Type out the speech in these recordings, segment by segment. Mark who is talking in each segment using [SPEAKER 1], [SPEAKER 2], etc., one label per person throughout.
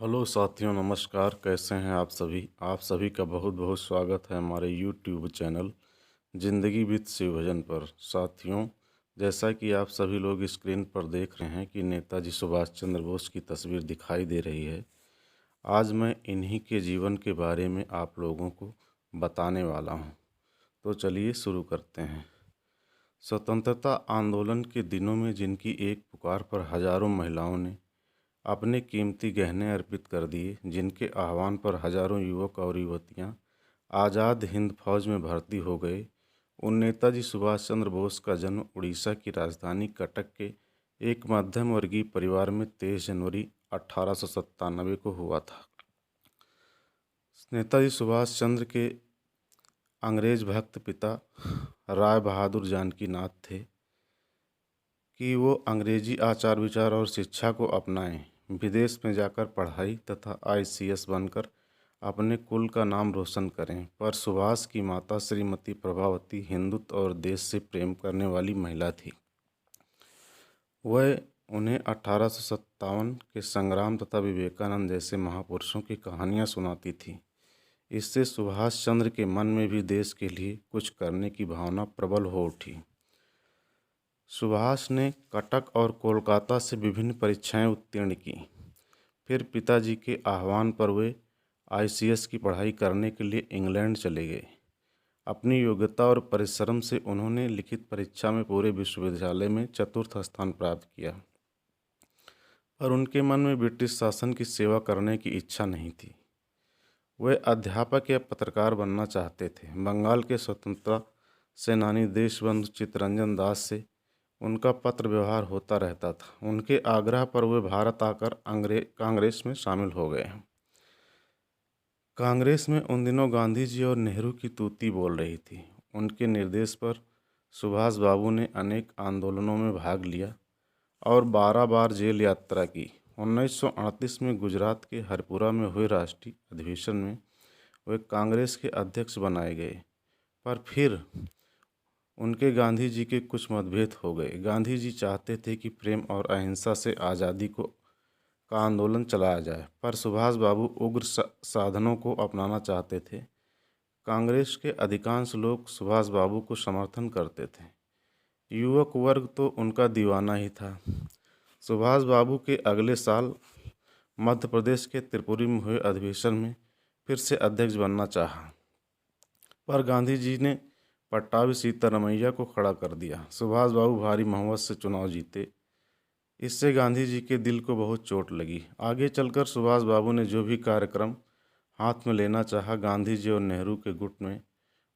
[SPEAKER 1] Hello साथियों, नमस्कार। कैसे हैं आप सभी का बहुत बहुत स्वागत है हमारे यूट्यूब चैनल ज़िंदगी विद शिवभजन पर। साथियों, जैसा कि आप सभी लोग स्क्रीन पर देख रहे हैं कि नेताजी सुभाष चंद्र बोस की तस्वीर दिखाई दे रही है। आज मैं इन्हीं के जीवन के बारे में आप लोगों को बताने वाला हूं। तो चलिए शुरू करते हैं। स्वतंत्रता आंदोलन के दिनों में जिनकी एक पुकार पर हजारों महिलाओं ने अपने कीमती गहने अर्पित कर दिए, जिनके आह्वान पर हजारों युवक और युवतियां आज़ाद हिंद फौज में भर्ती हो गए, उन नेताजी सुभाष चंद्र बोस का जन्म उड़ीसा की राजधानी कटक के एक मध्यम वर्गीय परिवार में 23 जनवरी 1897 को हुआ था। नेताजी सुभाष चंद्र के अंग्रेज भक्त पिता राय बहादुर जानकी नाथ थे कि वो अंग्रेजी आचार विचार और शिक्षा को अपनाएं, विदेश में जाकर पढ़ाई तथा आईसीएस बनकर अपने कुल का नाम रोशन करें। पर सुभाष की माता श्रीमती प्रभावती हिंदुत्व और देश से प्रेम करने वाली महिला थी। वह उन्हें 1857 के संग्राम तथा विवेकानंद जैसे महापुरुषों की कहानियाँ सुनाती थी। इससे सुभाष चंद्र के मन में भी देश के लिए कुछ करने की भावना प्रबल हो उठी। सुभाष ने कटक और कोलकाता से विभिन्न परीक्षाएं उत्तीर्ण की। फिर पिताजी के आह्वान पर वे आईसीएस की पढ़ाई करने के लिए इंग्लैंड चले गए। अपनी योग्यता और परिश्रम से उन्होंने लिखित परीक्षा में पूरे विश्वविद्यालय में चतुर्थ स्थान प्राप्त किया। पर उनके मन में ब्रिटिश शासन की सेवा करने की इच्छा नहीं थी। वे अध्यापक या पत्रकार बनना चाहते थे। बंगाल के स्वतंत्रता सेनानी देशबंधु चित्तरंजन दास से उनका पत्र व्यवहार होता रहता था। उनके आग्रह पर वे भारत आकर कांग्रेस में शामिल हो गए। कांग्रेस में उन दिनों गांधी जी और नेहरू की तूती बोल रही थी। उनके निर्देश पर सुभाष बाबू ने अनेक आंदोलनों में भाग लिया और 12 बार जेल यात्रा की। 1938 में गुजरात के हरपुरा में हुए राष्ट्रीय अधिवेशन में वे कांग्रेस के अध्यक्ष बनाए गए। पर फिर उनके गांधी जी के कुछ मतभेद हो गए। गांधी जी चाहते थे कि प्रेम और अहिंसा से आज़ादी का आंदोलन चलाया जाए, पर सुभाष बाबू उग्र साधनों को अपनाना चाहते थे। कांग्रेस के अधिकांश लोग सुभाष बाबू को समर्थन करते थे। युवक वर्ग तो उनका दीवाना ही था। सुभाष बाबू के अगले साल मध्य प्रदेश के त्रिपुरी में हुए अधिवेशन में फिर से अध्यक्ष बनना चाहा, पर गांधी जी ने पट्टाभी सीतारमैया को खड़ा कर दिया। सुभाष बाबू भारी बहुमत से चुनाव जीते। इससे गांधी जी के दिल को बहुत चोट लगी। आगे चलकर सुभाष बाबू ने जो भी कार्यक्रम हाथ में लेना चाहा, गांधी जी और नेहरू के गुट में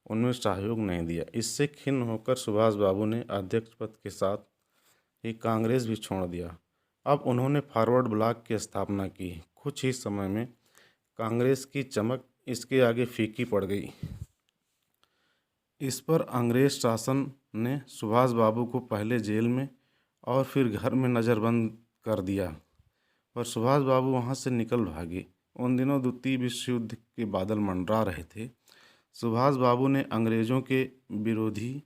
[SPEAKER 1] उनमें सहयोग नहीं दिया। इससे खिन्न होकर सुभाष बाबू ने अध्यक्ष पद के साथ ही कांग्रेस भी छोड़ दिया। अब उन्होंने फॉरवर्ड ब्लॉक की स्थापना की। कुछ ही समय में कांग्रेस की चमक इसके आगे फीकी पड़ गई। इस पर अंग्रेज शासन ने सुभाष बाबू को पहले जेल में और फिर घर में नज़रबंद कर दिया, पर सुभाष बाबू वहां से निकल भागे। उन दिनों द्वितीय विश्व युद्ध के बादल मंडरा रहे थे। सुभाष बाबू ने अंग्रेज़ों के विरोधी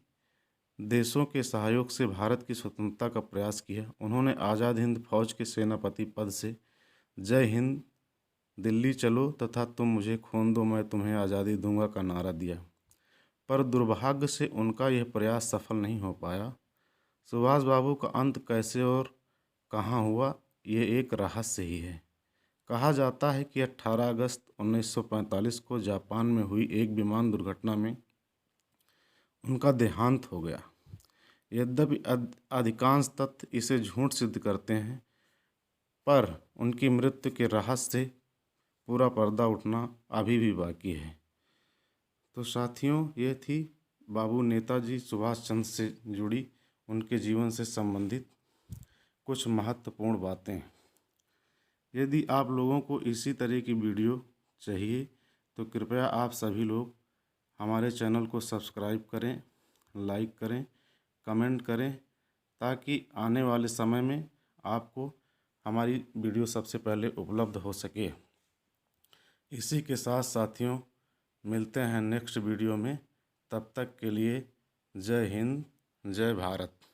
[SPEAKER 1] देशों के सहयोग से भारत की स्वतंत्रता का प्रयास किया। उन्होंने आज़ाद हिंद फौज के सेनापति पद से जय हिंद, दिल्ली चलो तथा तुम मुझे खून दो मैं तुम्हें आज़ादी दूंगा का नारा दिया। पर दुर्भाग्य से उनका यह प्रयास सफल नहीं हो पाया। सुभाष बाबू का अंत कैसे और कहाँ हुआ, ये एक रहस्य ही है। कहा जाता है कि 18 अगस्त 1945 को जापान में हुई एक विमान दुर्घटना में उनका देहांत हो गया। यद्यपि अधिकांश तथ्य इसे झूठ सिद्ध करते हैं, पर उनकी मृत्यु के रहस्य से पूरा पर्दा उठना अभी भी बाकी है। तो साथियों, ये थी बाबू नेताजी सुभाष चंद्र से जुड़ी उनके जीवन से संबंधित कुछ महत्वपूर्ण बातें। यदि आप लोगों को इसी तरह की वीडियो चाहिए तो कृपया आप सभी लोग हमारे चैनल को सब्सक्राइब करें, लाइक करें, कमेंट करें, ताकि आने वाले समय में आपको हमारी वीडियो सबसे पहले उपलब्ध हो सके। इसी के साथ साथियों, मिलते हैं नेक्स्ट वीडियो में। तब तक के लिए जय हिंद, जय भारत।